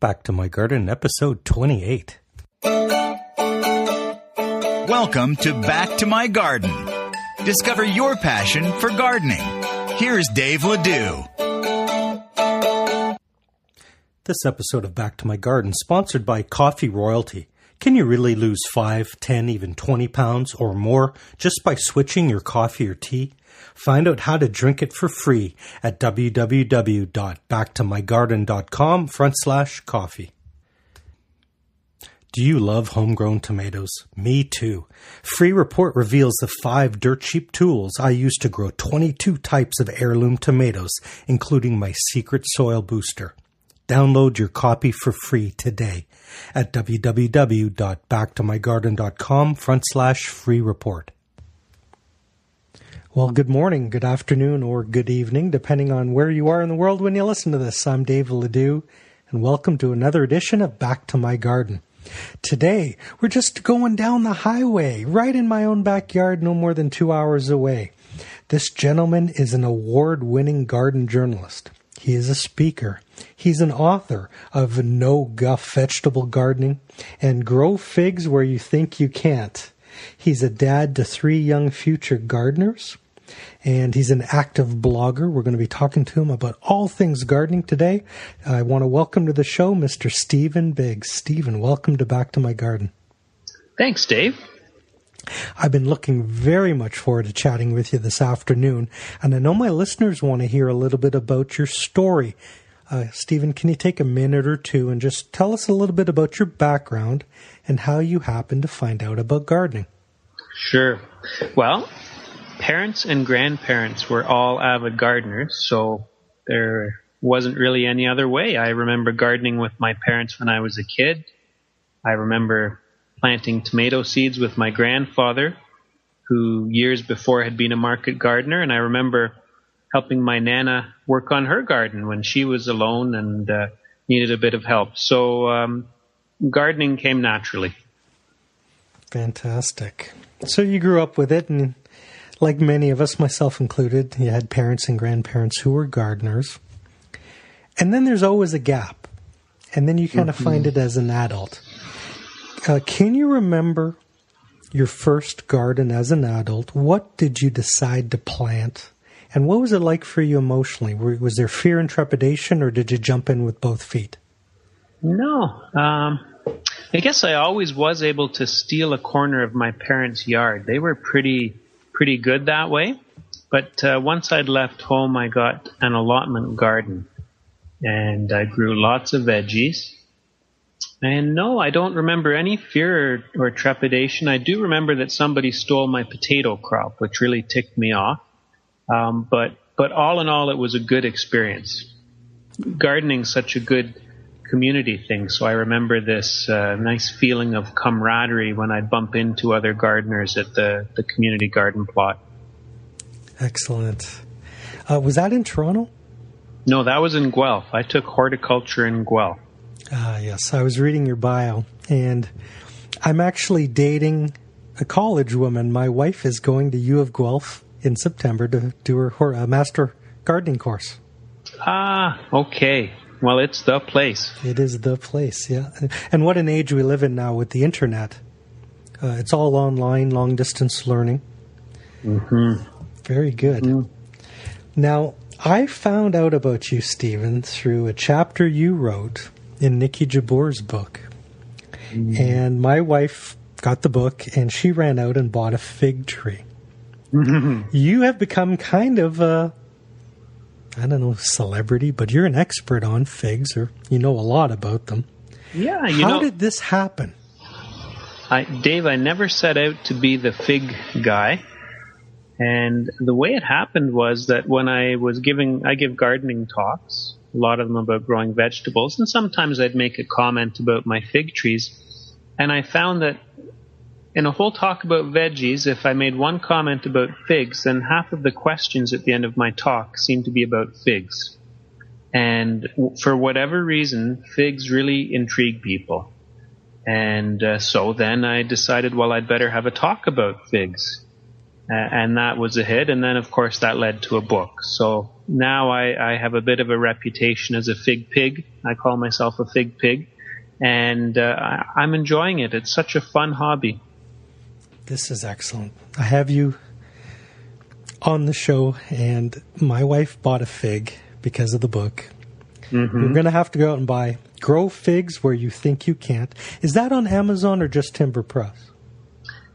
Back to My Garden, episode 28. Welcome to Back to My Garden. Discover your passion for gardening. Here's Dave Ledoux. This episode of Back to My Garden, sponsored by Coffee Royalty. Can you really lose 5, 10, even 20 pounds or more just by switching your coffee or tea? Find out how to drink it for free at www.backtomygarden.com/coffee. Do you love homegrown tomatoes? Me too. Free Report reveals the 5 dirt cheap tools I use to grow 22 types of heirloom tomatoes, including my secret soil booster. Download your copy for free today at www.backtomygarden.com/free report. Well, good morning, good afternoon, or good evening, depending on where you are in the world when you listen to this. I'm Dave Ledoux, and welcome to another edition of Back to My Garden. Today, we're just going down the highway, right in my own backyard, no more than 2 hours away. This gentleman is an award-winning garden journalist. He is a speaker. He's an author of No Guff Vegetable Gardening and Grow Figs Where You Think You Can't. He's a dad to 3 young future gardeners, and he's an active blogger. We're going to be talking to him about all things gardening today. I want to welcome to the show Mr. Stephen Biggs. Stephen, welcome to Back to My Garden. Thanks, Dave. I've been looking very much forward to chatting with you this afternoon, and I know my listeners want to hear a little bit about your story. Stephen, can you take a minute or two and just tell us a little bit about your background and how you happened to find out about gardening? Sure. Well, parents and grandparents were all avid gardeners, so there wasn't really any other way. I remember gardening with my parents when I was a kid. I remember planting tomato seeds with my grandfather, who years before had been a market gardener, and I remember helping my Nana work on her garden when she was alone and needed a bit of help. So gardening came naturally. Fantastic. So you grew up with it, and like many of us, myself included, you had parents and grandparents who were gardeners. And then there's always a gap. And then you kind of find it as an adult. Can you remember your first garden as an adult? What did you decide to plant? And what was it like for you emotionally? Was there fear and trepidation, or did you jump in with both feet? No. I guess I always was able to steal a corner of my parents' yard. They were pretty good that way. But once I'd left home, I got an allotment garden. And I grew lots of veggies. And no, I don't remember any fear or trepidation. I do remember that somebody stole my potato crop, which really ticked me off. But all in all, it was a good experience. Gardening's such a good community thing, so I remember this nice feeling of camaraderie when I'd bump into other gardeners at the community garden plot. Excellent. Was that in Toronto? No, that was in Guelph. I took horticulture in Guelph. Yes, I was reading your bio, and I'm actually dating a college woman. My wife is going to U of Guelph in September to do her master gardening course. Ah, okay. Well, it's the place. It is the place, yeah. And what an age we live in now with the internet. It's all online, long-distance learning. Mm-hmm. Very good. Mm. Now, I found out about you, Stephen, through a chapter you wrote in Nikki Jabour's book. Mm. And my wife got the book, and she ran out and bought a fig tree. Mm-hmm. You have become kind of a, I don't know, celebrity, but you're an expert on figs, or you know a lot about them. Yeah, How did this happen? Dave, I never set out to be the fig guy. And the way it happened was that when I give gardening talks, a lot of them about growing vegetables, and sometimes I'd make a comment about my fig trees. And I found that in a whole talk about veggies, if I made one comment about figs, then half of the questions at the end of my talk seemed to be about figs. And for whatever reason, figs really intrigue people. And so then I decided, well, I'd better have a talk about figs. and that was a hit. And then, of course, that led to a book. So now I have a bit of a reputation as a fig pig. I call myself a fig pig, and I'm enjoying it. It's such a fun hobby. This is excellent. I have you on the show, and my wife bought a fig because of the book. Mm-hmm. You're going to have to go out and buy Grow Figs Where You Think You Can't. Is that on Amazon or just Timber Press?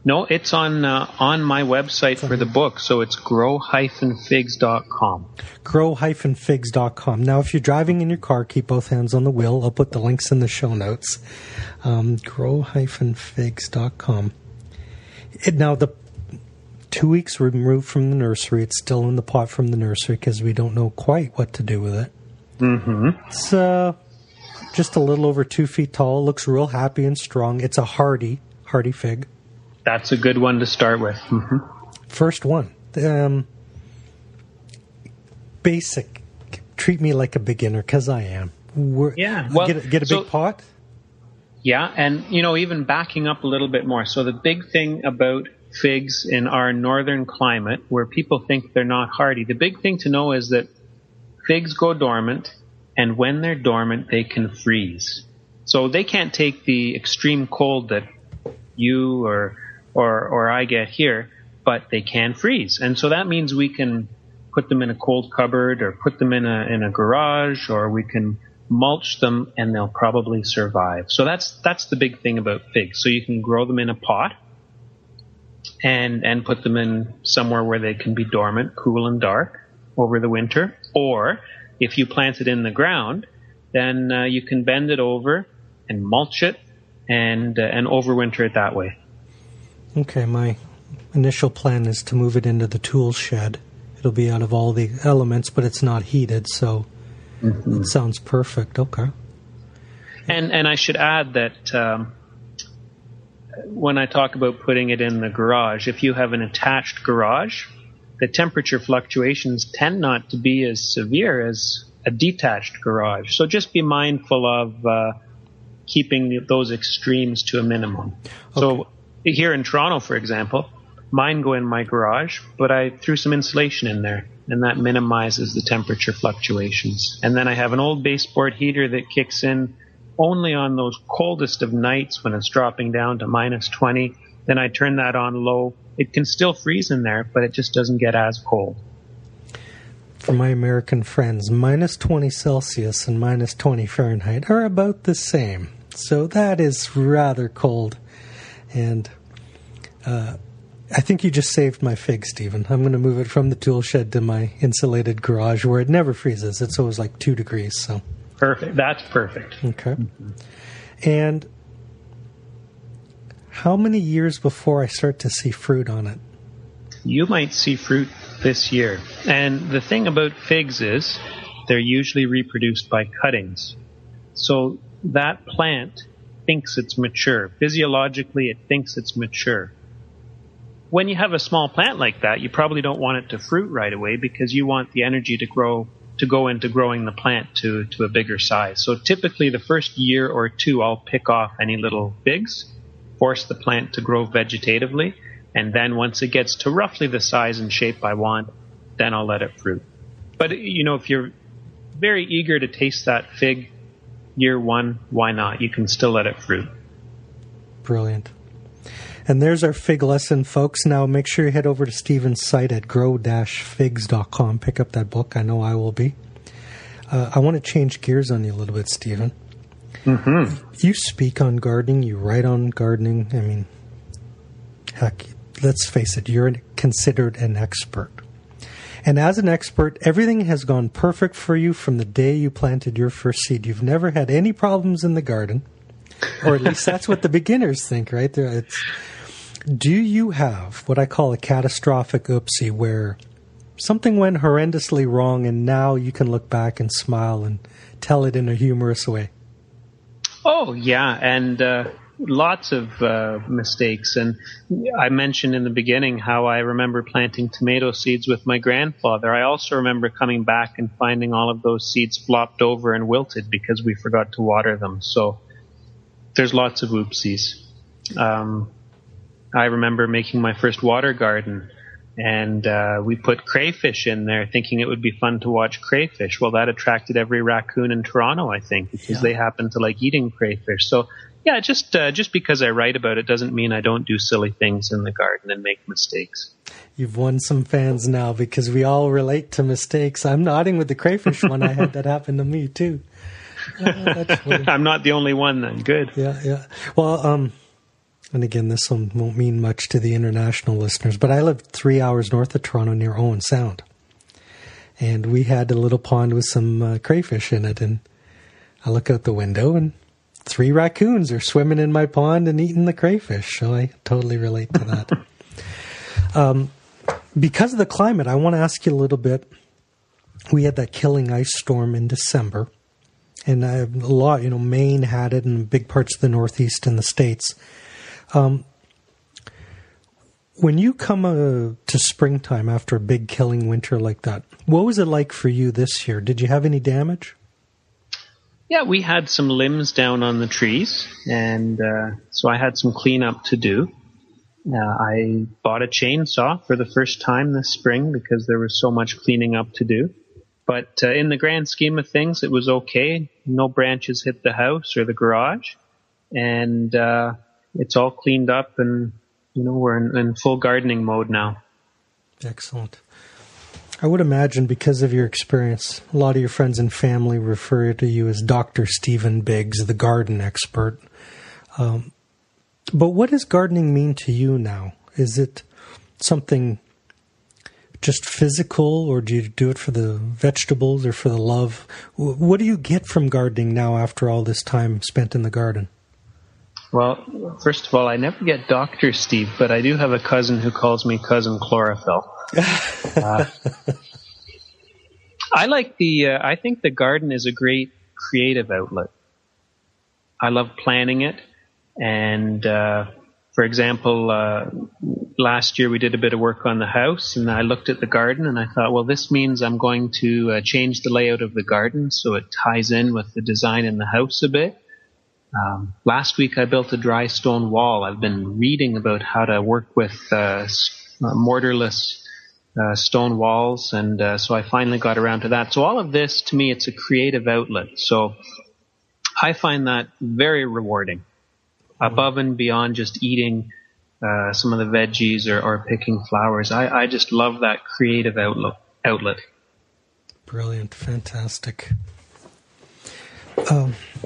No, it's on my website for the book, so it's grow-figs.com. Grow-figs.com. Now, if you're driving in your car, keep both hands on the wheel. I'll put the links in the show notes. Grow-figs.com. Now, the 2 weeks removed from the nursery, it's still in the pot from the nursery because we don't know quite what to do with it. Mm-hmm. It's just a little over 2 feet tall. It looks real happy and strong. It's a hardy fig. That's a good one to start with. Mm-hmm. First one. Basic. Treat me like a beginner, because I am. Well, get a big pot? Yeah, and, even backing up a little bit more. So the big thing about figs in our northern climate, where people think they're not hardy, the big thing to know is that figs go dormant, and when they're dormant, they can freeze. So they can't take the extreme cold that you or I get here, but they can freeze. And so that means we can put them in a cold cupboard or put them in a garage, or we can mulch them and they'll probably survive. So that's the big thing about figs. So you can grow them in a pot and put them in somewhere where they can be dormant, cool and dark over the winter. Or if you plant it in the ground, then you can bend it over and mulch it and overwinter it that way. Okay, my initial plan is to move it into the tool shed. It'll be out of all the elements, but it's not heated, so it sounds perfect. Okay. And I should add that when I talk about putting it in the garage, if you have an attached garage, the temperature fluctuations tend not to be as severe as a detached garage. So just be mindful of keeping those extremes to a minimum. Okay. So here in Toronto, for example, mine go in my garage, but I threw some insulation in there, and that minimizes the temperature fluctuations. And then I have an old baseboard heater that kicks in only on those coldest of nights when it's dropping down to minus 20. Then I turn that on low. It can still freeze in there, but it just doesn't get as cold. For my American friends, minus 20 Celsius and minus 20 Fahrenheit are about the same. So that is rather cold. And I think you just saved my fig, Stephen. I'm going to move it from the tool shed to my insulated garage where it never freezes. It's always like 2 degrees. So perfect. That's perfect. Okay. Mm-hmm. And how many years before I start to see fruit on it? You might see fruit this year. And the thing about figs is they're usually reproduced by cuttings. So that plant thinks it's mature. Physiologically, it thinks it's mature. When you have a small plant like that, you probably don't want it to fruit right away because you want the energy to go into growing the plant to a bigger size. So typically the first year or two, I'll pick off any little figs, force the plant to grow vegetatively, and then once it gets to roughly the size and shape I want, then I'll let it fruit. But, if you're very eager to taste that fig year one, why not? You can still let it fruit. Brilliant. And there's our fig lesson, folks. Now make sure you head over to Stephen's site at grow-figs.com. Pick up that book. I know I will be. I want to change gears on you a little bit, Stephen. Mm-hmm. You speak on gardening. You write on gardening. I mean, heck, let's face it, you're considered an expert. And as an expert, everything has gone perfect for you from the day you planted your first seed. You've never had any problems in the garden, or at least that's what the beginners think, right? Do you have what I call a catastrophic oopsie where something went horrendously wrong and now you can look back and smile and tell it in a humorous way? Oh, yeah, and lots of mistakes. And I mentioned in the beginning how I remember planting tomato seeds with my grandfather. I also remember coming back and finding all of those seeds flopped over and wilted because we forgot to water them. So there's lots of oopsies. I remember making my first water garden And we put crayfish in there thinking it would be fun to watch crayfish. Well, that attracted every raccoon in Toronto, I think, because they happen to like eating crayfish. So, yeah, just because I write about it doesn't mean I don't do silly things in the garden and make mistakes. You've won some fans now because we all relate to mistakes. I'm nodding with the crayfish one. I had that happen to me, too. I'm not the only one then. Good. Yeah. Well, and again, this one won't mean much to the international listeners, but I lived 3 hours north of Toronto near Owen Sound. And we had a little pond with some crayfish in it. And I look out the window and 3 raccoons are swimming in my pond and eating the crayfish. So I totally relate to that. Because of the climate, I want to ask you a little bit. We had that killing ice storm in December. And a lot, Maine had it and big parts of the Northeast in the States. When you come to springtime after a big killing winter like that, what was it like for you this year? Did you have any damage? Yeah, we had some limbs down on the trees, and so I had some cleanup to do. I bought a chainsaw for the first time this spring because there was so much cleaning up to do. But in the grand scheme of things, it was okay. No branches hit the house or the garage, and it's all cleaned up, and we're in full gardening mode now. Excellent. I would imagine because of your experience, a lot of your friends and family refer to you as Dr. Stephen Biggs, the garden expert. But what does gardening mean to you now? Is it something just physical, or do you do it for the vegetables or for the love? What do you get from gardening now after all this time spent in the garden? Well, first of all, I never get Dr. Steve, but I do have a cousin who calls me Cousin Chlorophyll. I think the garden is a great creative outlet. I love planning it. And, for example, last year we did a bit of work on the house, and I looked at the garden and I thought, well, this means I'm going to change the layout of the garden so it ties in with the design in the house a bit. Last week I built a dry stone wall. I've been reading about how to work with mortarless stone walls, and so I finally got around to that. So all of this, to me, it's a creative outlet. So I find that very rewarding, above and beyond just eating some of the veggies or picking flowers. I just love that creative outlet. Brilliant. Fantastic.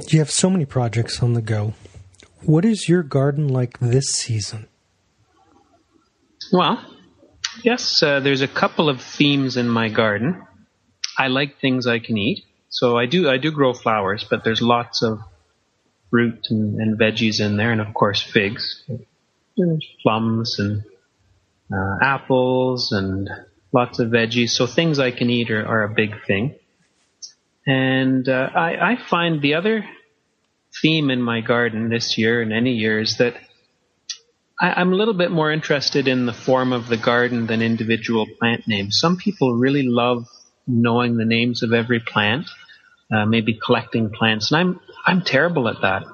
You have so many projects on the go. What is your garden like this season? Well, yes, there's a couple of themes in my garden. I like things I can eat. So I do grow flowers, but there's lots of fruit and veggies in there, and of course figs. There's plums and apples and lots of veggies. So things I can eat are a big thing. And I find the other theme in my garden this year and any year is that I'm a little bit more interested in the form of the garden than individual plant names. Some people really love knowing the names of every plant, maybe collecting plants, and I'm terrible at that.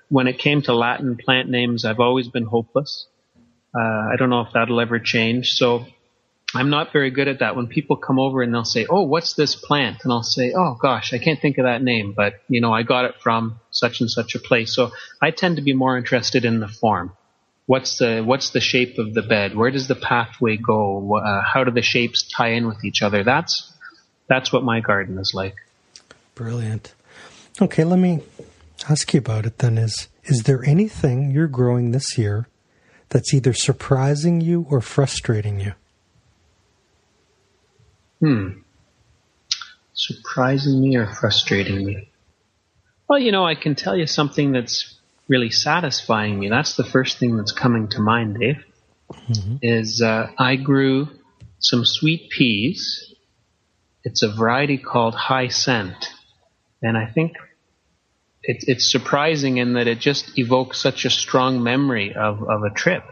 When it came to Latin plant names, I've always been hopeless. I don't know if that'll ever change. So I'm not very good at that. When people come over and they'll say, "Oh, what's this plant?" And I'll say, "Oh gosh, I can't think of that name, but I got it from such and such a place." So I tend to be more interested in the form. What's the shape of the bed? Where does the pathway go? How do the shapes tie in with each other? That's what my garden is like. Brilliant. Okay, let me ask you about it then. Is there anything you're growing this year that's either surprising you or frustrating you? Surprising me or frustrating me? Well, I can tell you something that's really satisfying me. That's the first thing that's coming to mind, Dave. Mm-hmm. Is I grew some sweet peas. It's a variety called High Scent. And I think it's surprising in that it just evokes such a strong memory of a trip.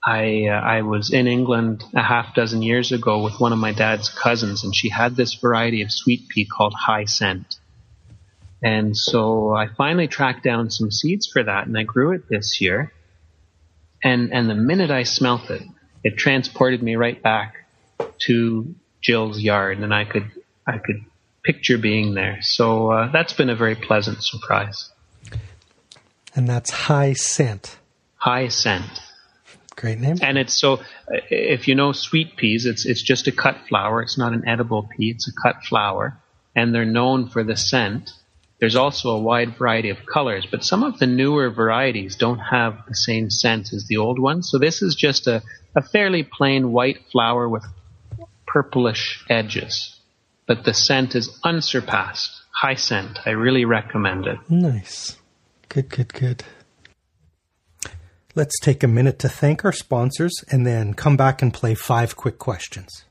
I was in England a half dozen years ago with one of my dad's cousins, and she had this variety of sweet pea called High Scent. And so I finally tracked down some seeds for that, and I grew it this year. And the minute I smelt it, it transported me right back to Jill's yard, and I could picture being there. So that's been a very pleasant surprise. And that's High Scent. High Scent. Great name. And it's so, if you know sweet peas, it's just a cut flower. It's not an edible pea. It's a cut flower. And they're known for the scent. There's also a wide variety of colors, but some of the newer varieties don't have the same scent as the old ones. So this is just a fairly plain white flower with purplish edges. But the scent is unsurpassed. High Scent. I really recommend it. Nice. Good. Let's take a minute to thank our sponsors and then come back and play 5 quick questions.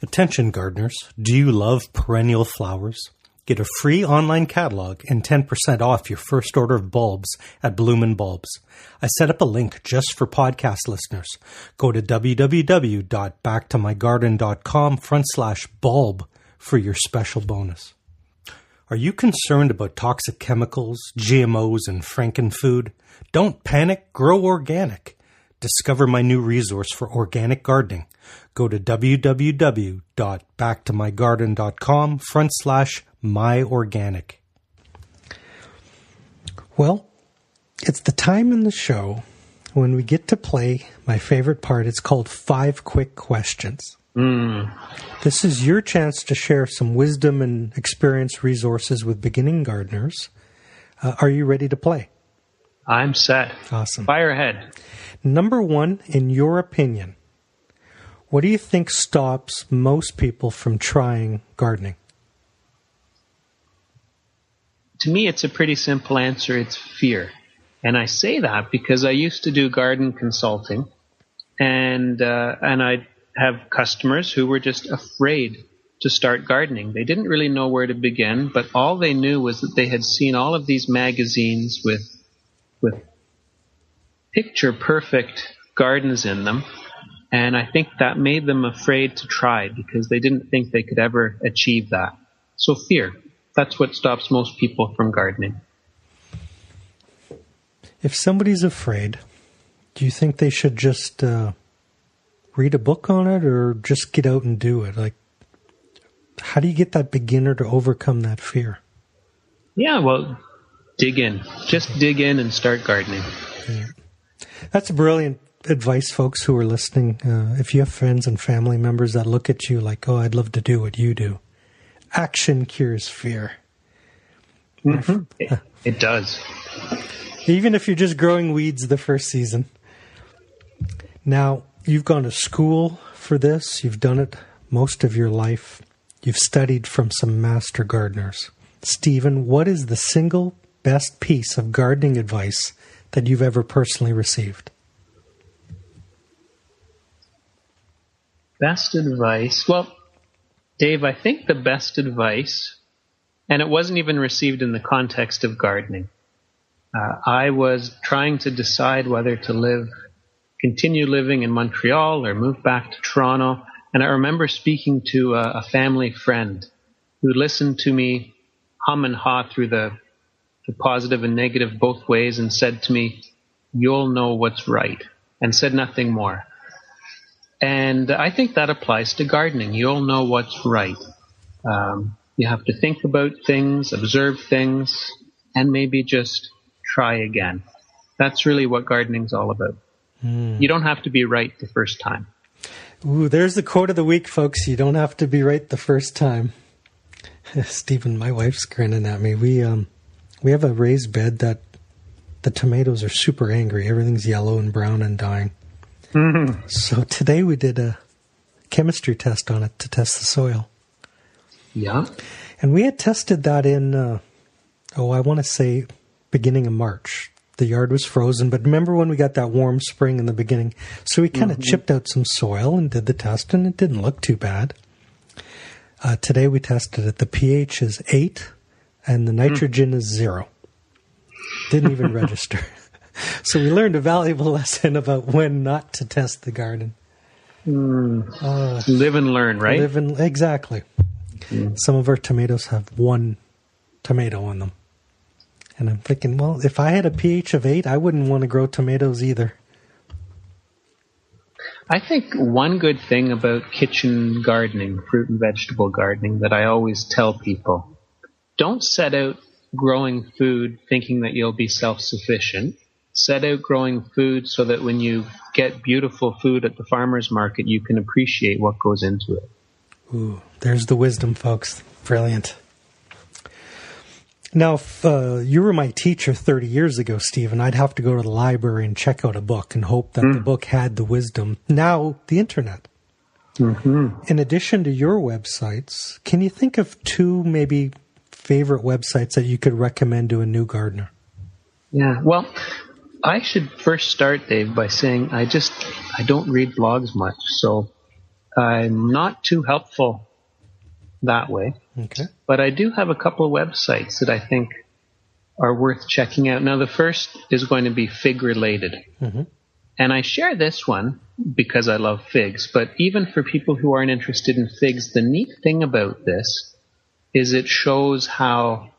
Attention gardeners, do you love perennial flowers? Get a free online catalog and 10% off your first order of bulbs at Bloomin' Bulbs. I set up a link just for podcast listeners. Go to www.backtomygarden.com/bulb for your special bonus. Are you concerned about toxic chemicals, GMOs, and frankenfood? Don't panic, grow organic. Discover my new resource for organic gardening. Go to www.backtomygarden.com/myorganic. Well, it's the time in the show when we get to play my favorite part. It's called 5 Quick Questions. This is your chance to share some wisdom and experience resources with beginning gardeners. Are you ready to play? I'm set. Awesome. Fire ahead. Number 1, in your opinion, what do you think stops most people from trying gardening? To me, it's a pretty simple answer. It's fear. And I say that because I used to do garden consulting, and I'd have customers who were just afraid to start gardening. They didn't really know where to begin, but all they knew was that they had seen all of these magazines with picture-perfect gardens in them, and I think that made them afraid to try because they didn't think they could ever achieve that. So fear, that's what stops most people from gardening. If somebody's afraid, do you think they should just read a book on it or just get out and do it? Like, how do you get that beginner to overcome that fear? Yeah, well, dig in. Just dig in and start gardening. Yeah. That's brilliant advice, folks who are listening. If you have friends and family members that look at you like, oh, I'd love to do what you do. Action cures fear. Mm-hmm. It does. Even if you're just growing weeds the first season. Now, you've gone to school for this. You've done it most of your life. You've studied from some master gardeners. Stephen, what is the single best piece of gardening advice that you've ever personally received? Best advice? Well, Dave, I think the best advice, and it wasn't even received in the context of gardening. I was trying to decide whether to continue living in Montreal or move back to Toronto. And I remember speaking to a family friend who listened to me hum and haw through the positive and negative both ways and said to me, "You'll know what's right," and said nothing more. And I think that applies to gardening. You'll know what's right. You have to think about things, observe things, and maybe just try again. That's really what gardening's all about. You don't have to be right the first time. Ooh, there's the quote of the week, folks. You don't have to be right the first time. Stephen, my wife's grinning at me. We have a raised bed that the tomatoes are super angry. Everything's yellow and brown and dying. Mm-hmm. So today we did a chemistry test on it to test the soil. Yeah. And we had tested that in, I want to say beginning of March. The yard was frozen, but remember when we got that warm spring in the beginning? So we kind of chipped out some soil and did the test, and it didn't look too bad. Today we tested it. The pH is 8, and the nitrogen is 0. Didn't even register. So we learned a valuable lesson about when not to test the garden. Live and learn, right? Exactly. Some of our tomatoes have 1 tomato on them. And I'm thinking, well, if I had a pH of 8, I wouldn't want to grow tomatoes either. I think one good thing about kitchen gardening, fruit and vegetable gardening, that I always tell people, don't set out growing food thinking that you'll be self-sufficient. Set out growing food so that when you get beautiful food at the farmer's market, you can appreciate what goes into it. Ooh, there's the wisdom, folks. Brilliant. Now, if you were my teacher 30 years ago, Stephen, I'd have to go to the library and check out a book and hope that the book had the wisdom. Now, the internet. Mm-hmm. In addition to your websites, can you think of two maybe favorite websites that you could recommend to a new gardener? Yeah, well, I should first start, Dave, by saying I don't read blogs much, so I'm not too helpful that way. Okay. But I do have a couple of websites that I think are worth checking out. Now, the first is going to be fig related. Mm-hmm. And I share this one because I love figs. But even for people who aren't interested in figs, the neat thing about this is it shows how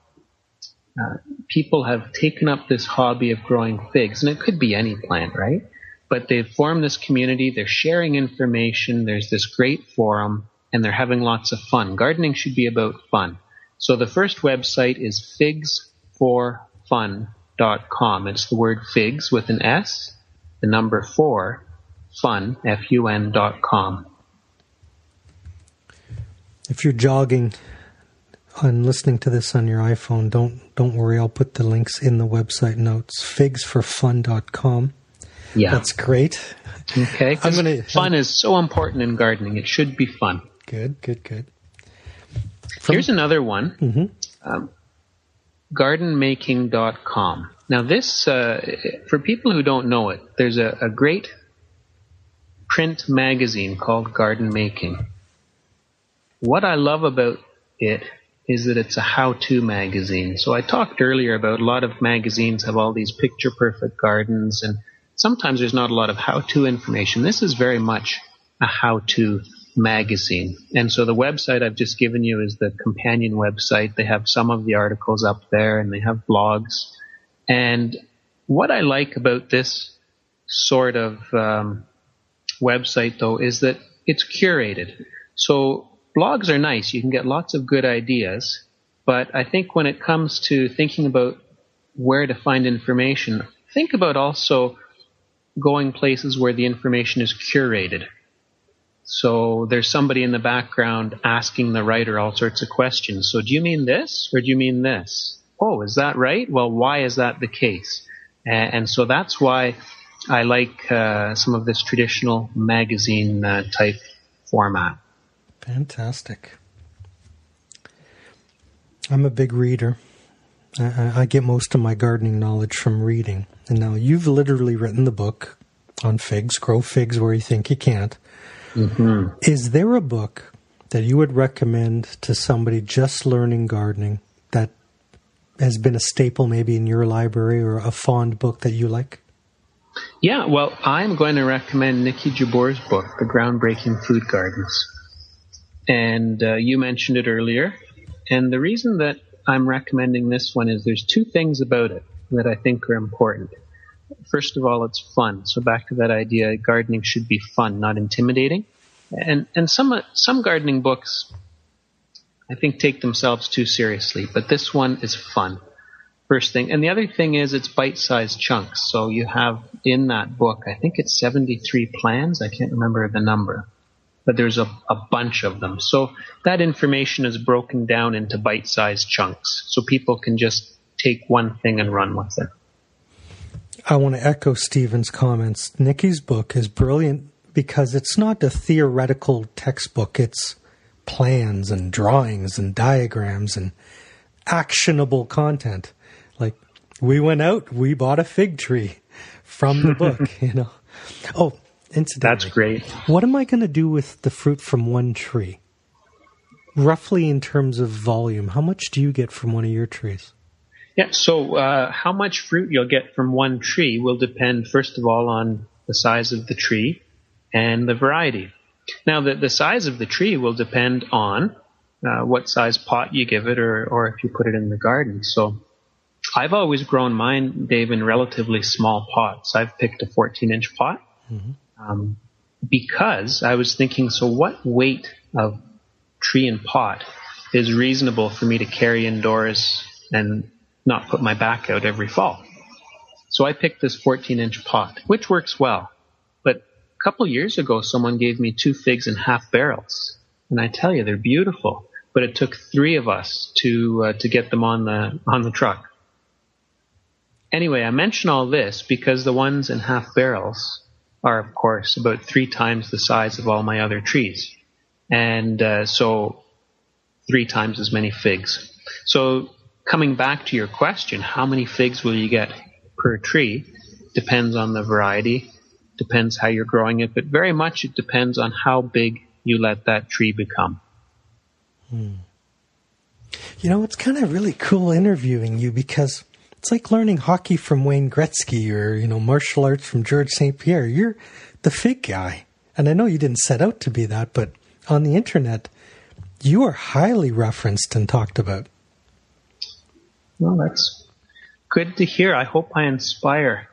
people have taken up this hobby of growing figs. And it could be any plant, right? But they've formed this community. They're sharing information. There's this great forum. And they're having lots of fun. Gardening should be about fun. So the first website is figsforfun.com. It's the word figs with an S, the number 4, fun, F-U-N.com. If you're jogging and listening to this on your iPhone, don't worry. I'll put the links in the website notes. figsforfun.com. Yeah. That's great. Okay. Fun is so important in gardening. It should be fun. Good. Here's another one, gardenmaking.com. Now this, for people who don't know it, there's a great print magazine called Garden Making. What I love about it is that it's a how-to magazine. So I talked earlier about a lot of magazines have all these picture-perfect gardens, and sometimes there's not a lot of how-to information. This is very much a how-to magazine. And so the website I've just given you is the companion website. They have some of the articles up there, and they have blogs. And what I like about this sort of website, though, is that it's curated. So blogs are nice. You can get lots of good ideas. But I think when it comes to thinking about where to find information, think about also going places where the information is curated. So there's somebody in the background asking the writer all sorts of questions. So do you mean this or do you mean this? Oh, is that right? Well, why is that the case? And so that's why I like some of this traditional magazine type format. Fantastic. I'm a big reader. I get most of my gardening knowledge from reading. And now you've literally written the book on figs, Grow Figs Where You Think You Can't. Mm-hmm. Is there a book that you would recommend to somebody just learning gardening that has been a staple maybe in your library, or a fond book that you like? Yeah, well, I'm going to recommend Nikki Jabour's book, The Groundbreaking Food Gardens. And you mentioned it earlier. And the reason that I'm recommending this one is there's two things about it that I think are important. First of all, it's fun. So back to that idea, gardening should be fun, not intimidating. And some gardening books, I think, take themselves too seriously. But this one is fun. First thing. And the other thing is it's bite-sized chunks. So you have in that book, I think it's 73 plans. I can't remember the number. But there's a bunch of them. So that information is broken down into bite-sized chunks. So people can just take one thing and run with it. I want to echo Stephen's comments. Nikki's book is brilliant because it's not a theoretical textbook. It's plans and drawings and diagrams and actionable content. Like, we went out, we bought a fig tree from the book, you know. Oh, incidentally, that's great. What am I going to do with the fruit from one tree? Roughly in terms of volume, how much do you get from one of your trees? Yeah, so how much fruit you'll get from one tree will depend, first of all, on the size of the tree and the variety. Now, the size of the tree will depend on what size pot you give it, or if you put it in the garden. So I've always grown mine, Dave, in relatively small pots. I've picked a 14-inch pot. Mm-hmm. because I was thinking, so what weight of tree and pot is reasonable for me to carry indoors and not put my back out every fall? So I picked this 14-inch pot, which works well. But a couple years ago, someone gave me 2 figs in half barrels. And I tell you, they're beautiful. But it took 3 of us to get them on the truck. Anyway, I mention all this because the ones in half barrels are, of course, about 3 times the size of all my other trees. And so 3 times as many figs. So coming back to your question, how many figs will you get per tree? Depends on the variety, depends how you're growing it, but very much it depends on how big you let that tree become. You know, it's kind of really cool interviewing you because it's like learning hockey from Wayne Gretzky or, martial arts from George St. Pierre. You're the fig guy. And I know you didn't set out to be that, but on the internet, you are highly referenced and talked about. Well, that's good to hear. I hope I inspire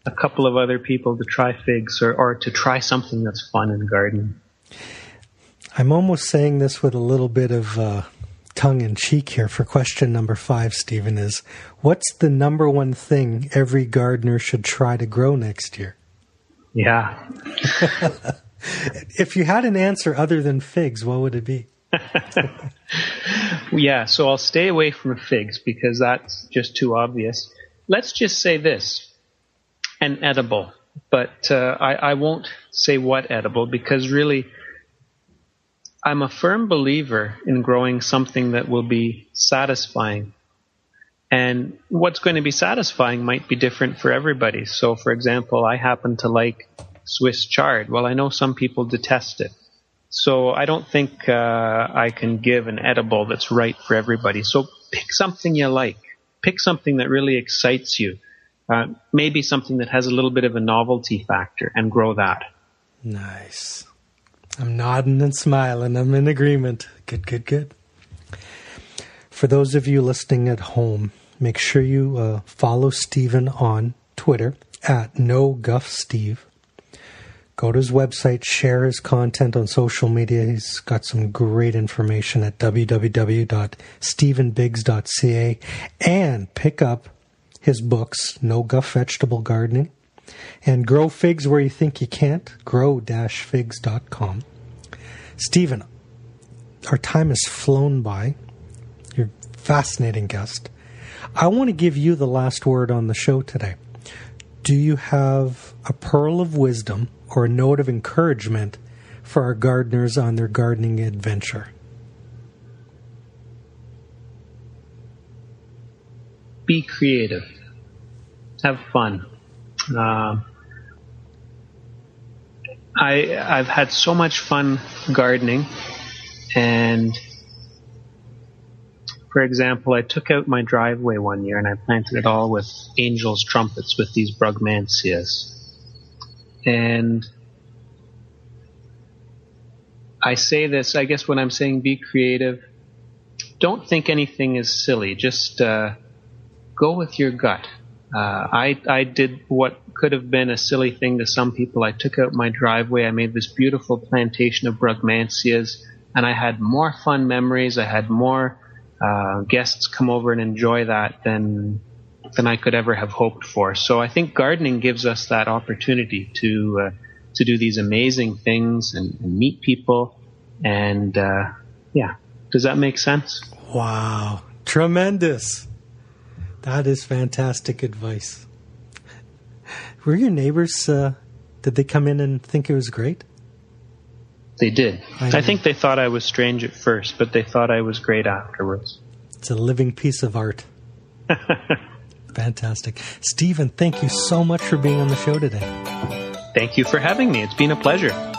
a couple of other people to try figs or to try something that's fun in gardening. I'm almost saying this with a little bit of tongue-in-cheek here for question number 5, Stephen, is what's the number one thing every gardener should try to grow next year? Yeah. If you had an answer other than figs, what would it be? Yeah, so I'll stay away from figs because that's just too obvious. Let's just say this, an edible. But I won't say what edible because really I'm a firm believer in growing something that will be satisfying. And what's going to be satisfying might be different for everybody. So, for example, I happen to like Swiss chard. Well, I know some people detest it. So I don't think I can give an edible that's right for everybody. So pick something you like. Pick something that really excites you. Maybe something that has a little bit of a novelty factor and grow that. Nice. I'm nodding and smiling. I'm in agreement. Good. For those of you listening at home, make sure you follow Stephen on Twitter at NoGuffSteve. Go to his website, share his content on social media. He's got some great information at www.stephenbiggs.ca and pick up his books, No Guff Vegetable Gardening and Grow Figs Where You Think You Can't, grow-figs.com. Stephen, our time has flown by. You're a fascinating guest. I want to give you the last word on the show today. Do you have a pearl of wisdom or a note of encouragement for our gardeners on their gardening adventure? Be creative. Have fun. I've had so much fun gardening, and for example, I took out my driveway one year and I planted it all with angel's trumpets with these brugmansias. And I say this, I guess when I'm saying be creative, don't think anything is silly. Just go with your gut. I did what could have been a silly thing to some people. I took out my driveway. I made this beautiful plantation of brugmansias, and I had more fun memories. I had more guests come over and enjoy that than I could ever have hoped for. So I think gardening gives us that opportunity to do these amazing things and meet people. And yeah, does that make sense? Wow, tremendous. That is fantastic advice. Were your neighbors, did they come in and think it was great? They did. I think they thought I was strange at first, but they thought I was great afterwards. It's a living piece of art. Fantastic. Stephen, thank you so much for being on the show today. Thank you for having me. It's been a pleasure.